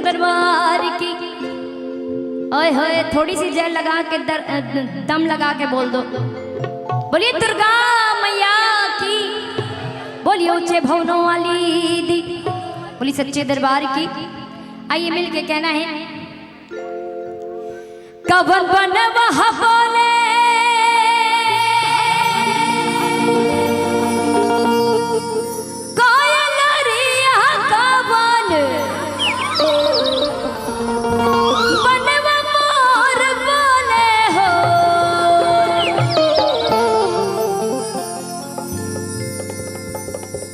दरबार की। ओए होए थोड़ी सी जय लगा के दम लगा के बोल दो, बोलिए दुर्गा मैया की, बोलिए ऊंचे भवनों वाली दी, बोलिए सच्चे दरबार की। आइए मिल के कहना है, कवन बन वह बोले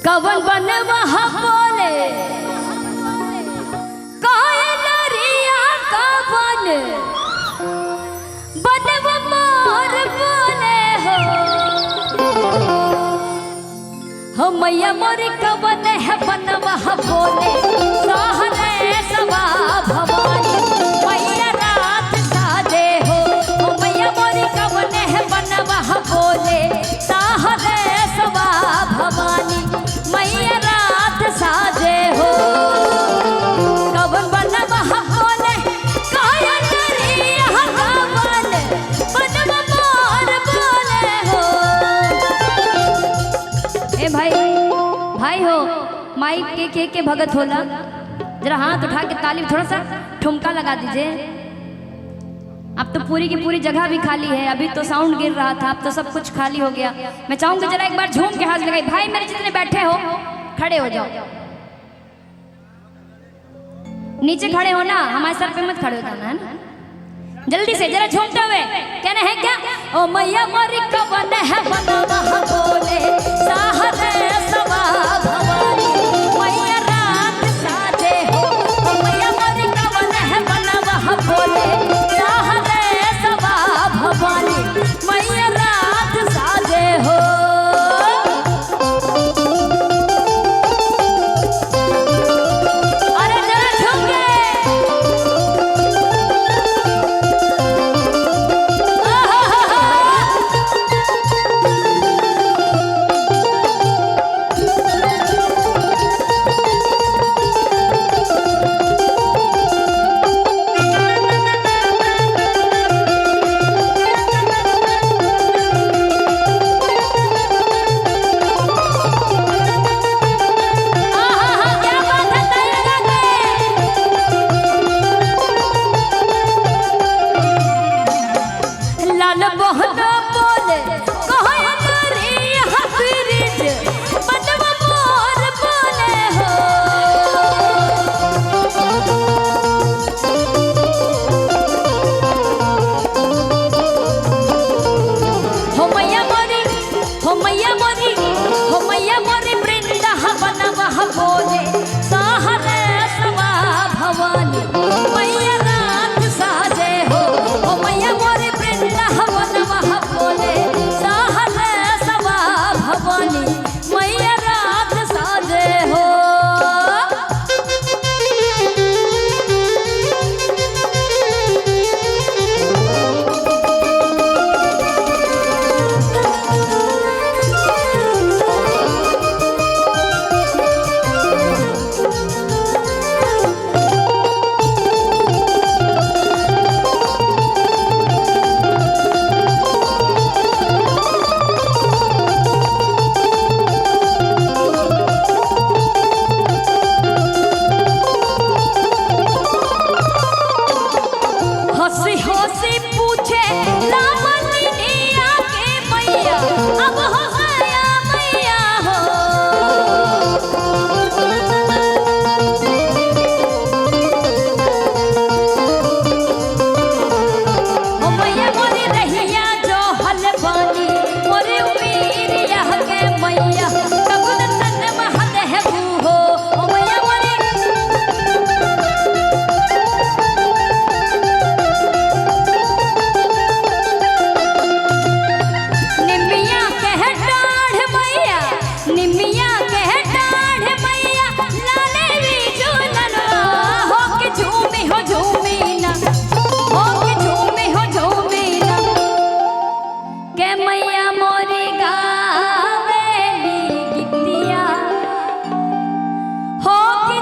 कवन बन वहाँ बोले कायलरिया कवन बन मोर बोले हो मैया मोरी कवन है बन वहाँ बोले सहरे सवा भवानी मैया रात साजे हो मैया मोरी कवन है बन वहाँ बोले सहरे सवा भवानी मैया रात साजे हो। कवन बन वहाँ बोले कायलरिया कवन बन मोर बोले हो। ए भाई हो माई के भगत होला, जरा हाथ उठा के ताली थोड़ा सा ठुमका लगा दीजिए। अब तो पूरी की पूरी जगह भी खाली है, अभी तो साउंड गिर रहा था, अब तो सब कुछ खाली हो गया। मैं चाहूंगा जरा एक बार झूम के हाथ लगाइए। भाई मेरे जितने बैठे हो खड़े हो जाओ, नीचे खड़े हो ना, हमारे सर पे मत खड़े हो जाना है ना। जल्दी से जरा झूमते हुए कहना है क्या, ओ मैया मोरी कवन है बनवा बोले सहरे सवा भवानी मैया रात साजे हो। ओ मैया मोरी कवन है बनवा बोले सहरे सवा भवानी मैया रात साजे हो।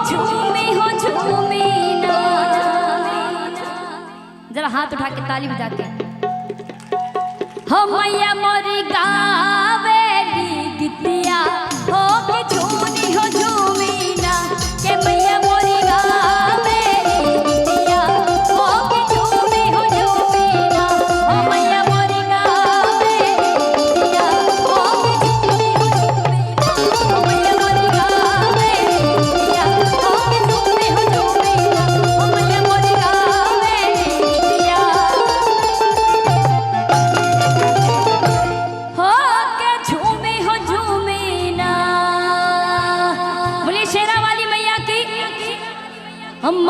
झूमी हो झूमी ना हाथ उठा के ताली बजा के। हो मैया मोरी गावेली गीतिया हो के झूमी हो झूमी ना के मैया मोरी गावेली गीतिया हो के झूमी हो झूमी ना हो मैया मोरी गावेली गीतिया हो के झूमी हो झूमी ना हो मैया मोरी गावेली गीतिया हो के झूमी हो झूमी ना हो मैया मोरी गावेली गीतिया हो के झूमी हो झूमी ना। बोलिए शेरा वाली मैया की। हम